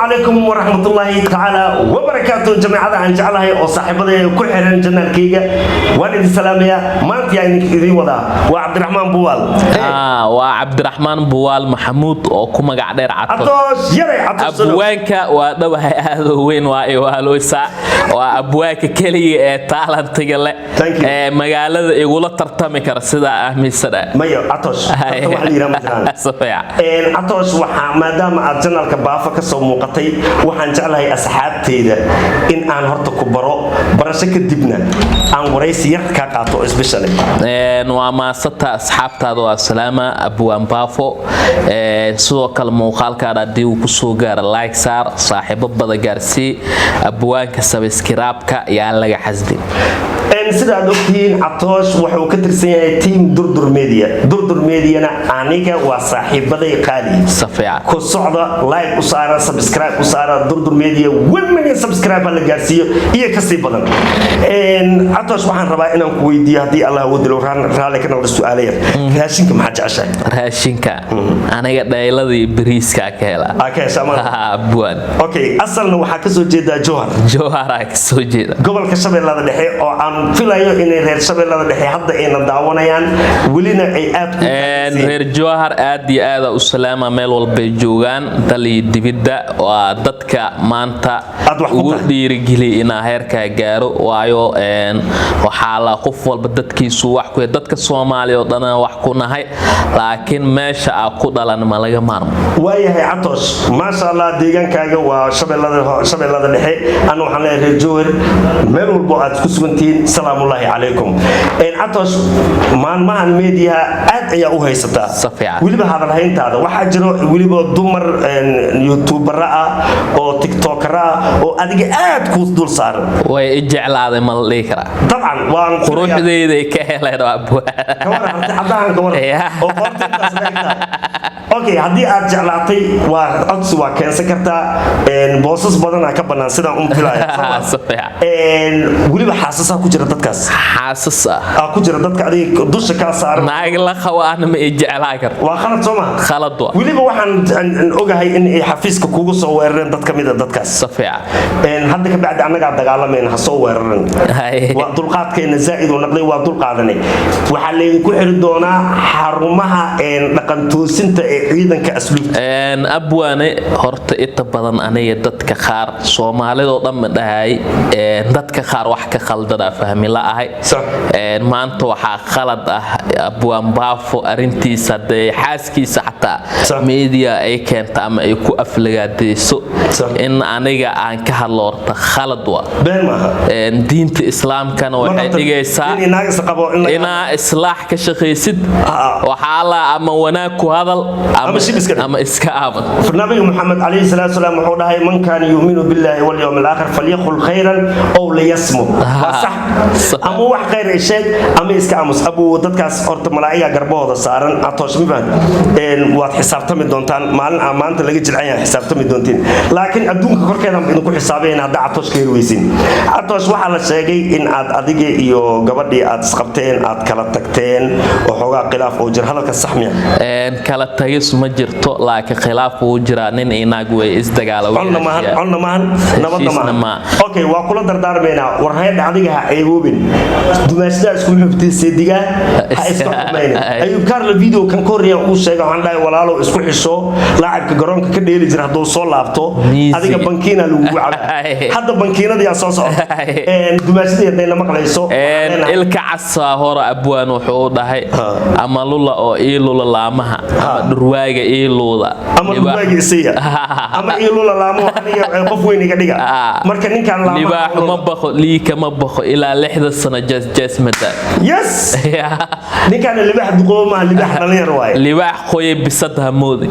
عليكم ورحمة الله تعالى وبركاته جماعة عن جعلها وصاحبة كل حرن جنة كيجا والد السلامية ما أنت يعني كذي ولا وعبد الرحمن بوال وعبد الرحمن بوال محمود وكما قاعدين عطوش يري عطوش أبوانك ودوه هذا وين وإيوالوسا وأبوانك كلي تالنت تقول مقالة يقول ترتمي كرسدا أهمي السنة مايو عطوش صفيع عطوش ما دام أجنال كبافة كسو موقتي وحن جعلها أصحابتي إن أنا هرتكو برشك الدبنة أنا ورئيسي كاقاتو إسبشالي وما ستا أصحابتا دو السلامة أبو أمبافو سوق الموقال كارا ديو كسوغار لايك سار صاحب بدا غارسي أبوانك سبسكرابكا يالا حزدي sida aad ogtiin Atoosh wuxuu ka tirsan yahay team Durdur Media aniga waa saaxiibaday qaali safiya ku socda like u saara subscribe u saara Durdur Media 1 million subscribe la gaarsiiyo iyo ka sii badan Atoosh waxaan rabaa inaan ku weydiiyo hadii Allah uu dilo raali ka noqdo su'aalo yar raashinka maxaa jeceshahay raashinka aniga dhayladii bariiska ka hela buwan okay asalna waxa ka soo jeedaa Jowhar ka soo jeeda gobolka Shabeellaha Dhexe oo aan filayo inay reer Shabeellaha Dhexe hadda ay daawanayaan welina ay aad reer Jowhar aad iyo aad u salaama meel walba joogan dali dibida waa dadka maanta ugu dhiirigeli in heerka gaaro waayo waxa la qof walba dadkiisu wax ku dadka Soomaaliya oo dhan wax ku nahay laakiin meesha ku dhalan ma laga maarmo waayahay Atoosh ma sha Allah deegaankaaga waa Shabeellaha Dhexe aan waxaan leeyahay reer Jowhar meel walba aad ku sugantiin السلام الله عليكم إن عطش ما الميديا أدعي أو هي ستا ولي بهذا الحين هذا واحد جرو ولي بدمر يوتيوبر أو تيك توك أو أديك كوس دول صار ويجعل هذا مليكرا طبعا وان خروج ذي كهلا رابو اوكي هدي aad jeclaatay waa codsi waa keensan kartaa boosas badan ka banaan sida safiya waliba xaasas ku jira dadkaas xaasas ku jira dadka adiga dusha ka saaran naag la khawaan ma ijeclaa kar waa khalad soo ma khalad waliba waxaan ogahay in ay xafiiska kugu soo weerareen dad kamid ah dadkaas safiya hadda ka bacdi anaga dagaalameen ha soo weeraran waa dulqaadkeena zaa'id oo naqday waa dulqaadanay waxa leeyahay ku xiri doonaa xarumaha dhaqan toosinta ciidanka asluubta abwaane horta inta badan aniga dadka qaar Soomaalida oo dhan dhahay dadka qaar wax ka khaldana fahmi la ahay maanta waxa khalad ah abwaan baafo arintiisa de xaaskiisa xataa media ay keenta ama ay ku aflagaadeyso in aniga aan ka hadlo horta khalad waa been maaha diinta islaamkana waxay dhigaysaa ina islaax ka shaqeysid waxa la ama wanaag ku hadal أما إسكابا فالنبي محمد عليه الصلاة والسلام وحده من كان يؤمن بالله واليوم الآخر فليقل خيرا أو ليصمت صح أما واحد غير الشيء أما إسكامس أبو دتكاس أرت ملاعيا قربوه ده صارن عطوش مبان وات حسابته من دونتان مال أمان تلاقي جلعيا حسابته من دونتين لكن أدون كور كده إنكم حسابين هذا عطوش كير ويسين عطوش واحد الشيء إن أديك يو قبضي أتسقطين أتكلتكتين وحوجا خلاف أو جرهلا كالسحمية كلتكيس ما jirto laakiin khilaaf uu jira nin inaag way isdagaaloween conna maahan nabadna ma okay waa kula dardaarmeena war hay'ad adiga ha eegoobin dumaashada isku xubtiisay diga ha iska xumeeyeen ayuu karla video kan kooriya uu sheegay waxaan dhahay walaalo isku xisho laacibka garoonka ka dheeli jira haduu soo laabto adiga bankiina lagu cabay hadda bankiinada yaa soo socda dumaashada yadayna maqlayso ilka casa hore abwaan wuxuu dhahay ama lula oo iilula laamaha ama durwaaga iiluuda ama durwaaga isiya ama iilula laamo aniga qof weyn iga dhiga marka ninkan laamo libaax ma baqo liika ma baqo ilaa 6 sano jasmada yes ninkan libaax duqooma libaax dhalinyar waay libaax qoye bisad hamoodi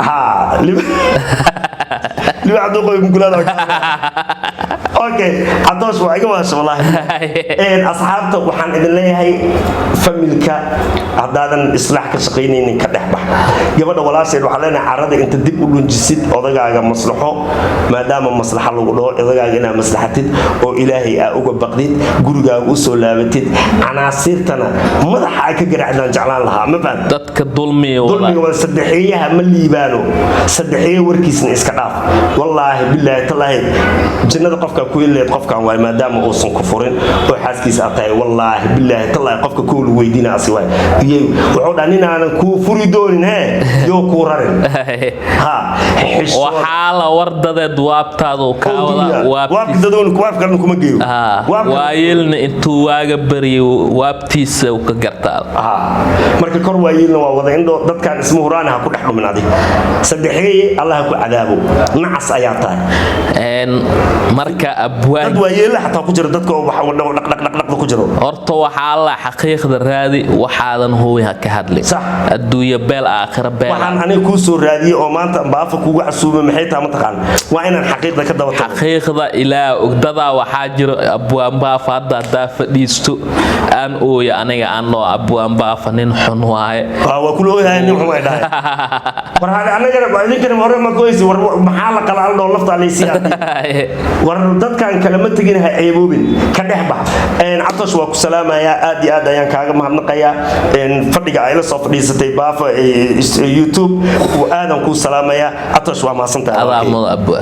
libaax duqoy mugulada okay Atoosh waa iga waasho wallahi asxaabta waxaan idin leeyahay familka hadaadan islaax ka shaqeynaynin ka dhaxbax gabadha walaasheed waxa leenahay carada inta dib u dhunjisid odagaaga maslaxo maadaama maslaxa lagu dhaho odagaaga inaa maslaxatid oo ilaahay aa uga baqdid gurigaaga u soo laabatid canaasirtana madaxa ay ka garaacdaan jeclaan lahaa ma baan dadka dulmiga waa saddexeeyaha ma liibaano saddexeeyo warkiisna iska dhaaf wallaahi billaahi tallaahi jannada qofka ku yeelay qofkan waay maadaama uusan ku furin oo xaaskiisa atay wallaahi billaahi tallaahi qofka ku weydiina asi waay iyo wuxuu dhahay inaanan ku furi doonin yoo ku rarin ha waxaa la wardadeed waabtaadu ka wada waabtadoon waabkan kuma geeyo waayilna intuu waaga bariyo waabtiisa uu ka gartaa marka kor waayilna waa wada indho dadkan ismu huraan ha ku dhex dhumin adiga saddexeeye Allah ku cadaabo nacas ayaa tahay marka abwaan dad waayeel xataa ku jira dadka waxa dhaq ku jiro horta waxa la xaqiiqda raadi waxaadan hooyaha ka hadlay adduunya beel aakhira beel waxaan aniga ku soo raadiyay oo maanta baafa kugu casuumay maxay tahay ma taqaan waa inaan xaqiiqda ka daba tago xaqiiqda ilaa ogdada waxa jiro abwaan baafa hadda fadhiisto aan ooya aniga anoo abwaan baafa nin xun waaye waa ku looyahay nin xun dhahay war anaga idinkana hore ma gooysi war maxaa la qalaal dhoo lafta leesiyaa war dadkan kala ma tagin ha ceeboobin ka dhexbax catosh waa ku salaamayaa aad iyo aad ayaan kaaga mahadnaqayaa fadhiga ay la soo fadhiisatay baafa YouTube aadan ku salaamayaa catosh waa maasantahay adaa